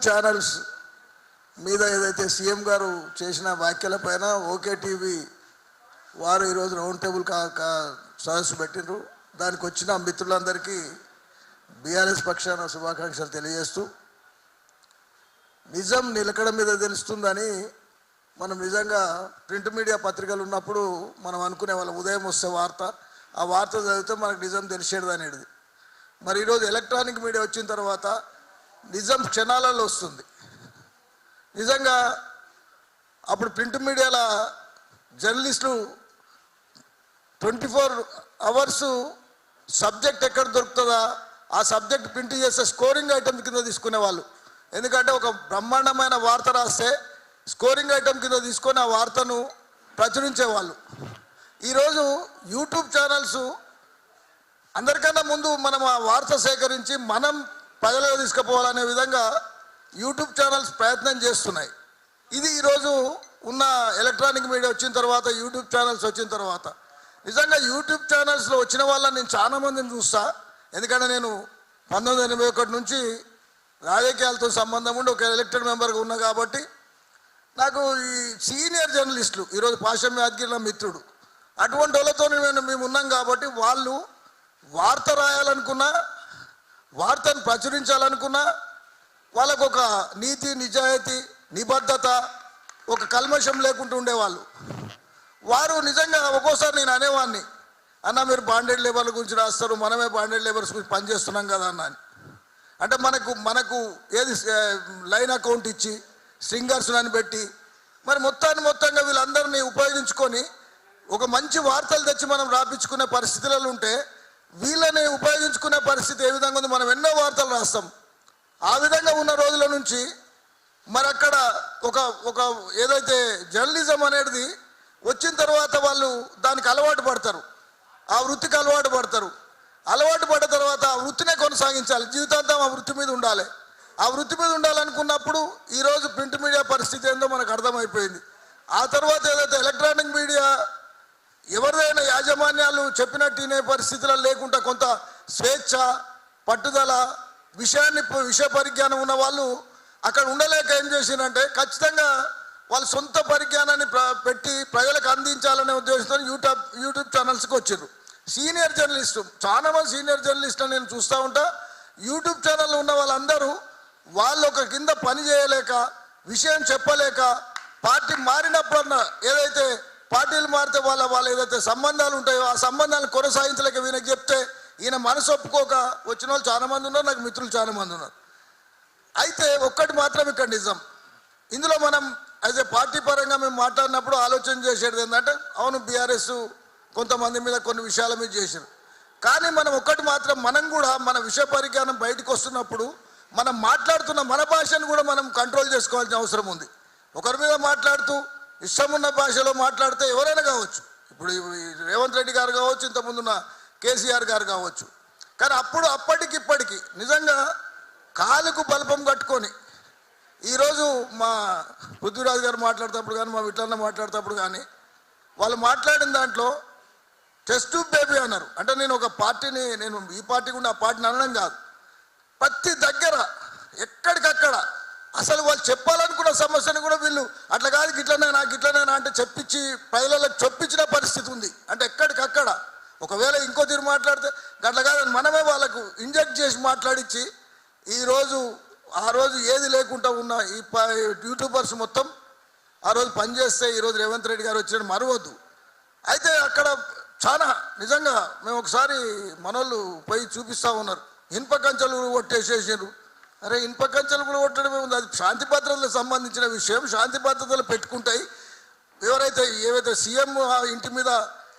Channels మీద ఏదైతే CM గారు చేసిన వ్యాఖ్యలపైన ఓకే టీవీ వారు ఈరోజు రౌండ్ టేబుల్ సదస్సు పెట్టిండ్రు. దానికి వచ్చిన మిత్రులందరికీ బీఆర్ఎస్ పక్షాన శుభాకాంక్షలు తెలియజేస్తూ, నిజం నిలకడ మీద తెలుస్తుందని మనం నిజంగా ప్రింట్ మీడియా పత్రికలు ఉన్నప్పుడు మనం అనుకునే వాళ్ళం, ఉదయం వస్తే వార్త, ఆ వార్త చదివితే మనకు నిజం తెలిసేది అనేది. మరి ఈరోజు ఎలక్ట్రానిక్ మీడియా వచ్చిన తర్వాత నిజం క్షణాలలో వస్తుంది. నిజంగా అప్పుడు ప్రింట్ మీడియాల జర్నలిస్టులు 24 అవర్స్ సబ్జెక్ట్ ఎక్కడ దొరుకుతుందా ఆ సబ్జెక్ట్ ప్రింట్ చేసే స్కోరింగ్ ఐటమ్ కింద తీసుకునేవాళ్ళు. ఎందుకంటే ఒక బ్రహ్మాండమైన వార్త రాస్తే స్కోరింగ్ ఐటమ్ కింద తీసుకొని ఆ వార్తను ప్రచురించేవాళ్ళు. ఈరోజు యూట్యూబ్ ఛానల్స్ అందరికన్నా ముందు మనం ఆ వార్త సేకరించి మనం ప్రజలకు తీసుకుపోవాలనే విధంగా యూట్యూబ్ ఛానల్స్ ప్రయత్నం చేస్తున్నాయి. ఇది ఈరోజు ఉన్న ఎలక్ట్రానిక్ మీడియా వచ్చిన తర్వాత, యూట్యూబ్ ఛానల్స్ వచ్చిన తర్వాత నిజంగా యూట్యూబ్ ఛానల్స్లో వచ్చిన వాళ్ళని నేను చాలా మందిని చూస్తా. ఎందుకంటే నేను 1981 నుంచి రాజకీయాలతో సంబంధం ఉండి ఒక ఎలక్టెడ్ మెంబర్గా ఉన్నా కాబట్టి నాకు ఈ సీనియర్ జర్నలిస్టులు ఈరోజు పాషం యాదగిరి మిత్రుడు, అటువంటి వాళ్ళతో మేము ఉన్నాం కాబట్టి వాళ్ళు వార్త రాయాలనుకున్నా, వార్తను ప్రచురించాలనుకున్నా వాళ్ళకు ఒక నీతి, నిజాయితీ, నిబద్ధత, ఒక కల్మషం లేకుండా ఉండేవాళ్ళు. వారు నిజంగా ఒక్కోసారి నేను అనేవాడిని, అన్న మీరు బాండెడ్ లేబర్ల గురించి రాస్తారు, మనమే బాండెడ్ లేబర్స్ గురించి పనిచేస్తున్నాం కదా అన్న అని. అంటే మనకు ఏది లైన్ అకౌంట్ ఇచ్చి స్ట్రింగర్స్ అని పెట్టి మరి మొత్తంగా వీళ్ళందరినీ ఉపయోగించుకొని ఒక మంచి వార్తలు తెచ్చి మనం రాపించుకునే పరిస్థితులలో ఉంటే వీళ్ళని ఉపయోగించుకునే పరిస్థితి ఏ విధంగా ఉంది. మనం ఎన్నో వార్తలు రాస్తాం. ఆ విధంగా ఉన్న రోజుల నుంచి మరి అక్కడ ఒక ఏదైతే జర్నలిజం అనేది వచ్చిన తర్వాత వాళ్ళు దానికి అలవాటు పడతారు, ఆ వృత్తికి అలవాటు పడతారు. అలవాటు పడ్డ తర్వాత ఆ వృత్తినే కొనసాగించాలి, జీవితాంతం ఆ వృత్తి మీద ఉండాలి. ఆ వృత్తి మీద ఉండాలనుకున్నప్పుడు ఈరోజు ప్రింట్ మీడియా పరిస్థితి ఏందో మనకు అర్థమైపోయింది. ఆ తర్వాత ఏదైతే ఎలక్ట్రానిక్ మీడియా ఎవరిదైనా యాజమాన్యాలు చెప్పినట్టు వినే పరిస్థితుల్లో లేకుండా కొంత స్వేచ్ఛ, పట్టుదల, విషయ పరిజ్ఞానం ఉన్న వాళ్ళు అక్కడ ఉండలేక ఏం చేసిందంటే ఖచ్చితంగా వాళ్ళ సొంత పరిజ్ఞానాన్ని పెట్టి ప్రజలకు అందించాలనే ఉద్దేశంతో యూట్యూబ్ ఛానల్స్కి వచ్చారు. సీనియర్ జర్నలిస్టు చాలా మంది సీనియర్ జర్నలిస్టు నేను చూస్తూ ఉంటా. యూట్యూబ్ ఛానల్లో ఉన్న వాళ్ళందరూ వాళ్ళు ఒక కింద పని చేయలేక, విషయం చెప్పలేక, పార్టీ మారినప్పుడన్నా ఏదైతే పార్టీలు మారితే వాళ్ళ ఏదైతే సంబంధాలు ఉంటాయో ఆ సంబంధాలను కొనసాగించలేక ఈయనకు చెప్తే ఈయన మనసు ఒప్పుకోక వచ్చిన వాళ్ళు చాలా మంది ఉన్నారు, నాకు మిత్రులు చాలా మంది ఉన్నారు. అయితే ఒక్కటి మాత్రం ఇక్కడ నిజం, ఇందులో మనం యాజ్ ఏ పార్టీ పరంగా మేము మాట్లాడినప్పుడు ఆలోచన చేసేది ఏంటంటే, అవును బీఆర్ఎస్ కొంతమంది మీద కొన్ని విషయాల మీద చేశారు, కానీ మనం ఒక్కటి మాత్రం మనం కూడా మన విషయ పరిజ్ఞానం బయటకు వస్తున్నప్పుడు మనం మాట్లాడుతున్న మన భాషను కూడా మనం కంట్రోల్ చేసుకోవాల్సిన అవసరం ఉంది. ఒకరి మీద మాట్లాడుతూ ఇష్టమున్న భాషలో మాట్లాడితే ఎవరైనా కావచ్చు, ఇప్పుడు రేవంత్ రెడ్డి గారు కావచ్చు, ఇంతకుముందున్న కేసీఆర్ గారు కావచ్చు, కానీ అప్పటికిప్పటికి నిజంగా కాలుకు బల్పం కట్టుకొని ఈరోజు మా పృథ్వీరాజు గారు మాట్లాడేటప్పుడు కానీ, మా విట్లన్న మాట్లాడేటప్పుడు కానీ వాళ్ళు మాట్లాడిన దాంట్లో టెస్ట్ ట్యూబ్ బేబీ అన్నారు. అంటే నేను ఒక పార్టీని, నేను ఈ పార్టీ కూడా ఆ పార్టీని అనడం కాదు, ప్రతి దగ్గర ఎక్కడికక్కడ అసలు వాళ్ళు చెప్పాలనుకున్న సమస్యను కూడా వీళ్ళు అట్లా కాదు గిట్లనేనా అంటే చెప్పించి ప్రజలకు చొప్పించిన పరిస్థితి ఉంది. అంటే ఎక్కడికక్కడ ఒకవేళ ఇంకో తీరు మాట్లాడితే అట్లా కాదని మనమే వాళ్ళకు ఇంజెక్ట్ చేసి మాట్లాడించి ఆ రోజు ఏది లేకుండా ఉన్న ఈ యూట్యూబర్స్ మొత్తం ఆ రోజు పనిచేస్తే ఈరోజు రేవంత్ రెడ్డి గారు వచ్చిన మరవద్దు. అయితే అక్కడ చాలా నిజంగా మేము ఒకసారి మనోళ్ళు పోయి చూపిస్తూ ఉన్నారు, ఇనుప కంచెలు కొట్టేసేసారు. అరే ఇనుప కంచెలు కూడా కొట్టడమే ఉంది, అది శాంతి భద్రతలకు సంబంధించిన విషయం, శాంతి భద్రతలు పెట్టుకుంటాయి. ఏవైతే సీఎం ఇంటి మీద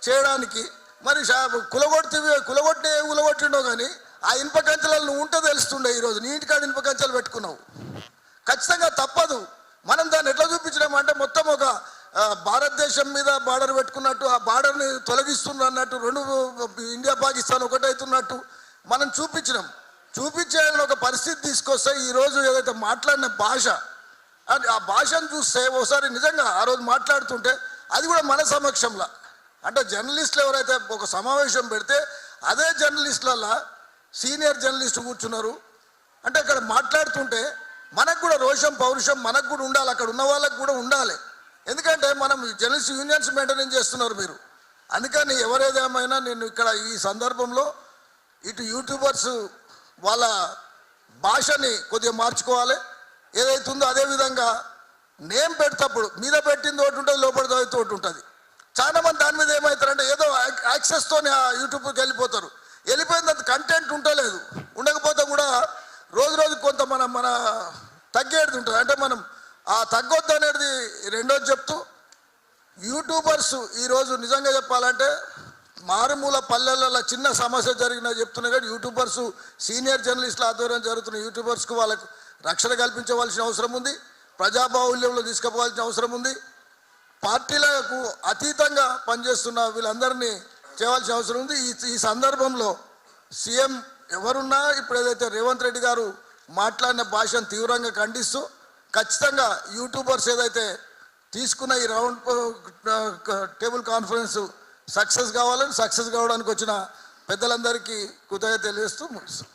చేయడానికి మరి కులగొట్టిండో కానీ ఆ ఇనుప కంచెలు నువ్వు ఉంటే తెలుస్తుండే. ఈరోజు నీ ఇంటికాడ ఇనుప కంచెలు పెట్టుకున్నావు, ఖచ్చితంగా తప్పదు. మనం దాన్ని ఎట్లా చూపించినామంటే మొత్తం ఒక భారతదేశం మీద బార్డర్ పెట్టుకున్నట్టు, ఆ బార్డర్ని తొలగిస్తున్న అన్నట్టు, రెండు ఇండియా పాకిస్తాన్ ఒకటవుతున్నట్టు మనం చూపించే ఒక పరిస్థితి తీసుకొస్తే ఈరోజు ఏదైతే మాట్లాడిన భాష, ఆ భాషను చూస్తే ఒకసారి నిజంగా ఆ రోజు మాట్లాడుతుంటే అది కూడా మన సమక్షంలో, అంటే జర్నలిస్టులు ఎవరైతే ఒక సమావేశం పెడితే అదే జర్నలిస్టులలో సీనియర్ జర్నలిస్టు కూర్చున్నారు. అంటే అక్కడ మాట్లాడుతుంటే మనకు కూడా రోషం పౌరుషం మనకు కూడా ఉండాలి, అక్కడ ఉన్న వాళ్ళకు కూడా ఉండాలి. ఎందుకంటే మనం జర్నలిస్ట్ యూనియన్స్ మెయింటైన్ చేస్తున్నారు మీరు. అందుకని ఎవరేదేమైనా నేను ఇక్కడ ఈ సందర్భంలో ఇటు యూట్యూబర్స్ వాళ్ళ భాషని కొద్దిగా మార్చుకోవాలి. ఏదైతుందో అదేవిధంగా నేమ్ పెడతప్పుడు మీద పెట్టింది ఒకటి ఉంటుంది, లోపల ఒకటి ఉంటుంది. చాలా మంది దాని మీద ఏమవుతారంటే ఏదో యాక్సెస్తోనే ఆ యూట్యూబ్కి వెళ్ళిపోతారు. వెళ్ళిపోయినంత కంటెంట్ ఉండలేదు, ఉండకపోతే కూడా రోజు రోజు కొంత మన తగ్గేది ఉంటుంది. అంటే మనం ఆ తగ్గొద్దు అనేది రెండోది చెప్తూ, యూట్యూబర్స్ ఈరోజు నిజంగా చెప్పాలంటే మారుమూల పల్లెలలో చిన్న సమస్య జరిగినా చెప్తున్నా కానీ యూట్యూబర్స్ సీనియర్ జర్నలిస్టుల ఆధ్వర్యం జరుగుతున్న యూట్యూబర్స్కు వాళ్ళకు రక్షణ కల్పించవలసిన అవసరం ఉంది, ప్రజాబాహుల్యంలో తీసుకుపోవాల్సిన అవసరం ఉంది. పార్టీలకు అతీతంగా పనిచేస్తున్న వీళ్ళందరినీ చేయవలసిన అవసరం ఉంది. ఈ సందర్భంలో సీఎం ఎవరున్నా ఇప్పుడు ఏదైతే రేవంత్ రెడ్డి గారు మాట్లాడిన భాషను తీవ్రంగా ఖండిస్తూ ఖచ్చితంగా యూట్యూబర్స్ ఏదైతే తీసుకున్న ఈ రౌండ్ టేబుల్ కాన్ఫరెన్స్ సక్సెస్ కావాలని, సక్సెస్ కావడానికి వచ్చిన పెద్దలందరికీ కృతజ్ఞతలు తెలియజేస్తూ ముగిస్తాం.